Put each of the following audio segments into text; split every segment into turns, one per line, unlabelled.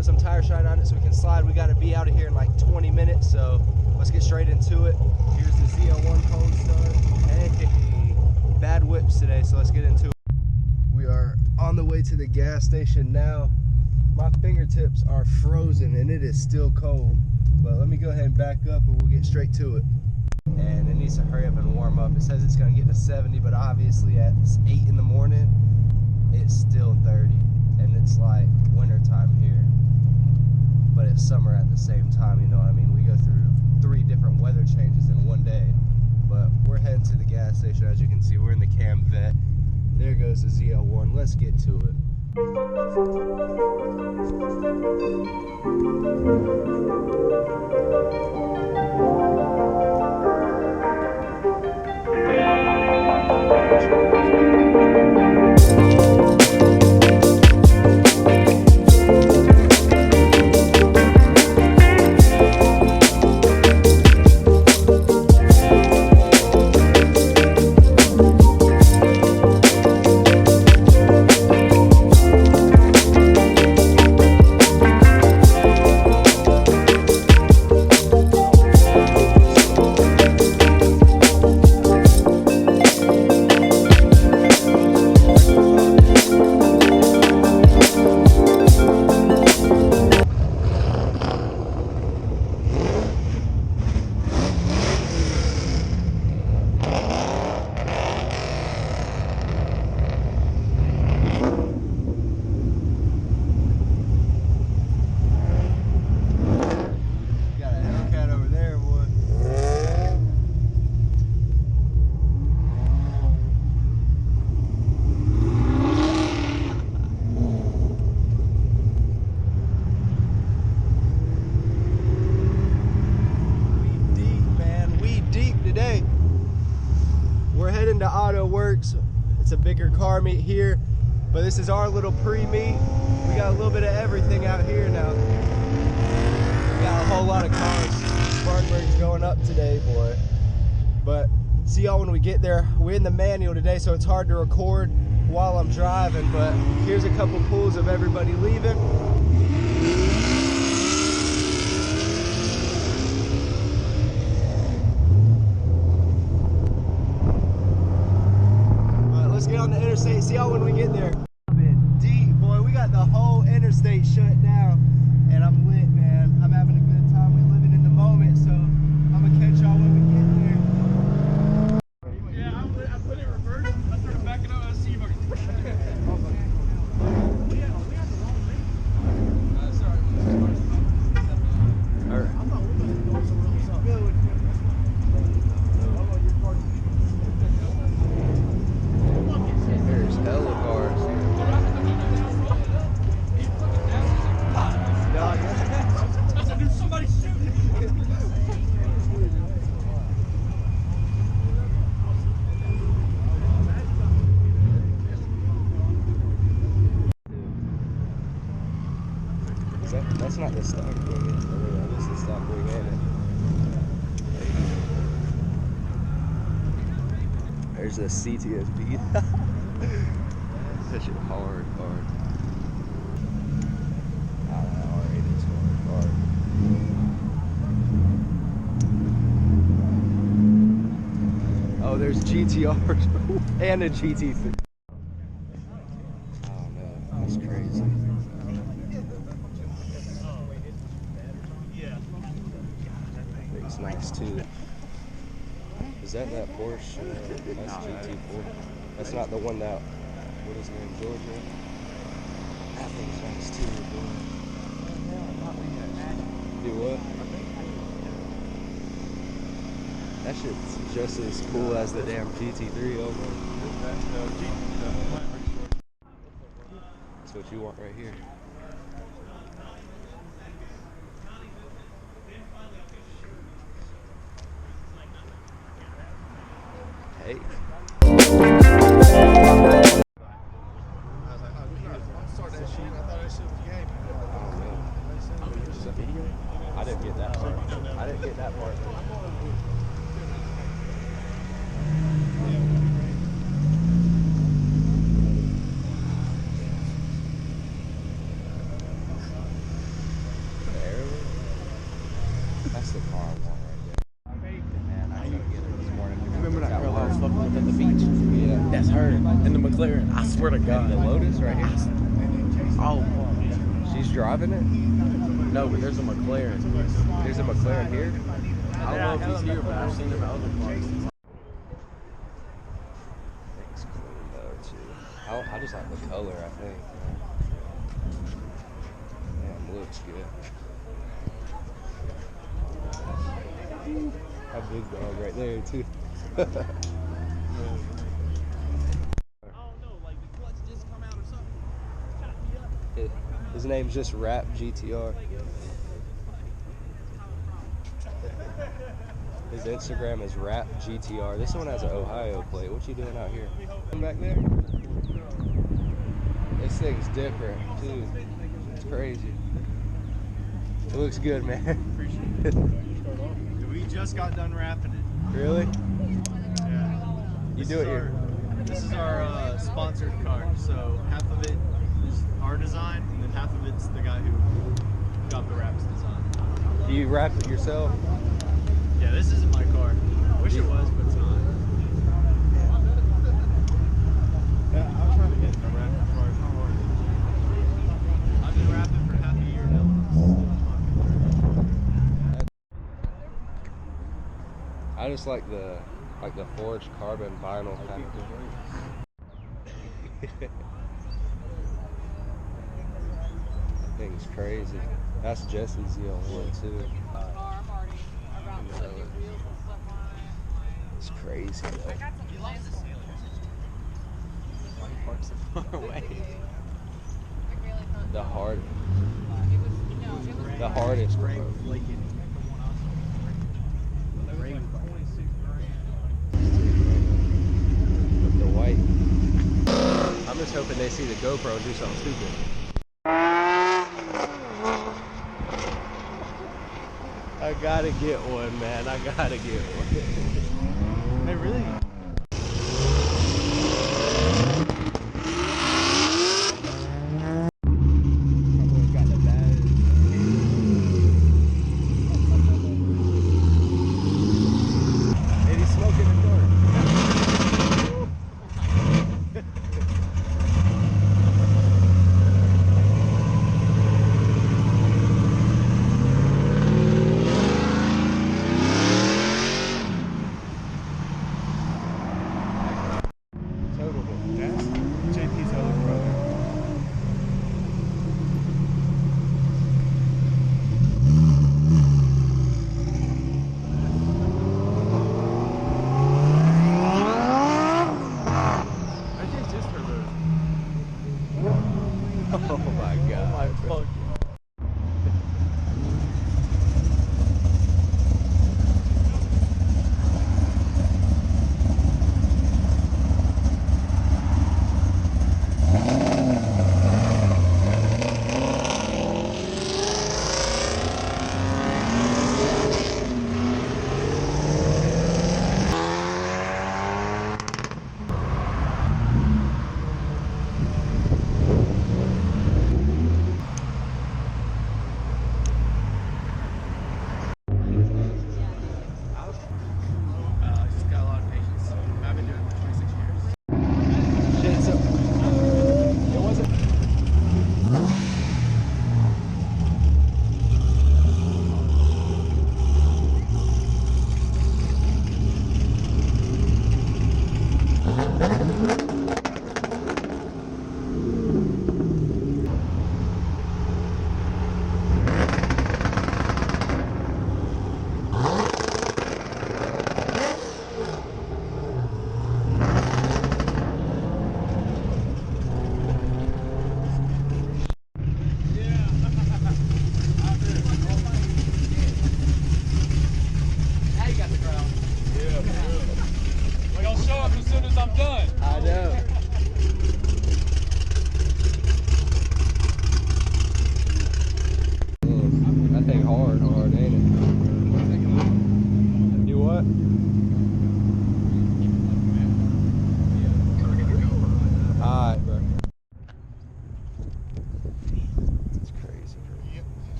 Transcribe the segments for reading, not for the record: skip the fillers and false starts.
put some tire shine on it so we can slide. We got to be out of here in like 20 minutes, so let's get straight into it. Here's the ZL1 cold start. Hey, bad whips today, so let's get into it. We are on the way to the gas station now. My fingertips are frozen and it is still cold, but let me go ahead and back up and we'll get straight to it. And it needs to hurry up and warm up. It says it's going to get to 70, but obviously at 8 in the morning, it's still 30. And it's like winter time here, but it's summer at the same time, you know what I mean? We go through 3 different weather changes in one day, but we're heading to the gas station. As you can see, we're in the Corvette. There goes the ZL1. Let's get to it. To Auto Works. It's a bigger car meet here, but this is our little pre-meet. We got a little bit of everything out here now. We got a whole lot of cars. Spartanburg's going up today, boy. But see y'all when we get there. We're in the manual today, so it's hard to record while I'm driving, but here's a couple pulls of everybody leaving. Get on the interstate, see y'all when we get there. Deep, boy, we got the whole interstate shut down, and I'm lit, man. I'm having a good time. We're living in the moment, so I'm gonna catch y'all when we get there.
Yeah, I put it in reverse. I started backing up. I see you. We had the wrong lane. Sorry.
All right.
I thought we were going to go somewhere else.
There's hella cars here.
I said, there's somebody shooting.
That's not the stock wing. This is the stock wing, ain't it? There's a CTSV. That shit hard. R8 is hard. Oh, there's GTRs and a GT3. Oh no, that's crazy. It's nice too. Is that Porsche? That's GT4. That's not the one that, what is it in Georgia? That thing's nice too. Do what? That shit's just as cool as the damn GT3 almost. That's what you want right here. Hey. I didn't get that part. I didn't get that part. That's the car I want right there. Man, I couldn't get it this morning.
Remember that girl I was fucking with at the beach?
Yeah.
That's her. And the McLaren. I swear to God.
And the Lotus right here.
Oh,
She's driving it?
no, but there's a McLaren.
There's a McLaren here?
I don't know if he's here, but I've seen him at other parts.
It's clean though too. I just like the color, I think. Damn, looks good. A big dog right there too.
Oh no, like the clutch just come out or something. Shot me up.
His name's just Rap GTR. His Instagram is Rap GTR. This one has an Ohio plate. What you doing out here? Back there? This thing's different too. It's crazy. It looks good, man.
Appreciate it. We just got done wrapping it.
Really?
Yeah.
You do it here.
This is our sponsored car. So half of it is our design, and then half of it's the guy who got the wraps design.
Do you wrap it yourself?
Yeah, this isn't my car. I wish it was, but it's not. Yeah, I'm trying to get the wrapping car. It's not hard. I've been wrapping for half a year now.
I just like the forged carbon vinyl kind of thing. That thing's crazy. That's Jesse's ZL1 too. It's crazy though.
Parks so far away.
The hardest
Ray
one.
flaking.
With the white. I'm just hoping they see the GoPro and do something stupid. I gotta get one, man. I gotta get one.
Hey, really?
Probably got the bad. Maybe smoking in the door.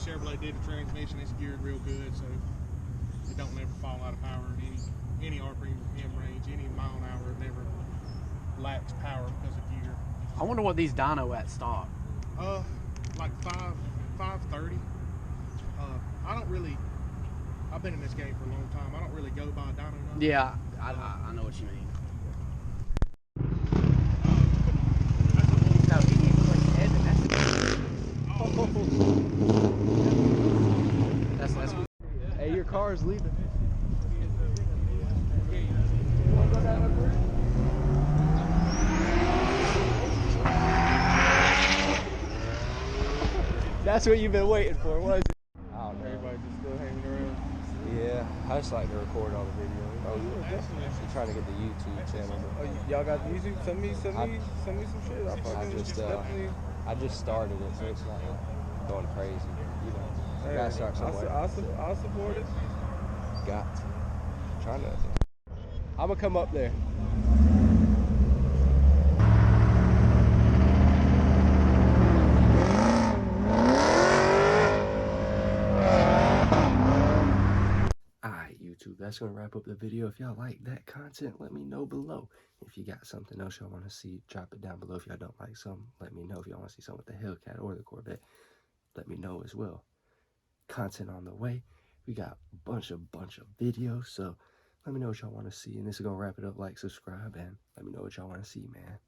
Chevrolet did the transmission. It's geared real good, so it don't never fall out of power in any RPM range, any mile an hour. It never lacks power because of gear.
I wonder what these dyno at stock.
Like 530. I don't really. I've been in this game for a long time. I don't really go by dyno numbers.
Yeah, I know what you mean. That's
Hey, your car's leaving. That's what you've been waiting for, wasn't it? Oh, man.
Everybody just still hanging around.
Yeah, I just like to record all the video.
Oh yeah, definitely.
I'm trying to get the YouTube channel.
Oh, y'all got YouTube? Send me some shit.
I just started it, so it's not like going crazy. You know,
Hey,
gotta start somewhere.
I'll support it.
Got to. Trying to. I'm gonna come up there. Alright, YouTube, that's gonna wrap up the video. If y'all like that content, let me know below. If you got something else y'all want to see, drop it down below. If y'all don't like something, let me know. If y'all want to see something with the Hellcat or the Corvette, let me know as well. Content on the way. We got a bunch of videos, so let me know what y'all want to see. And this is gonna wrap it up. Like, subscribe, and let me know what y'all want to see, man.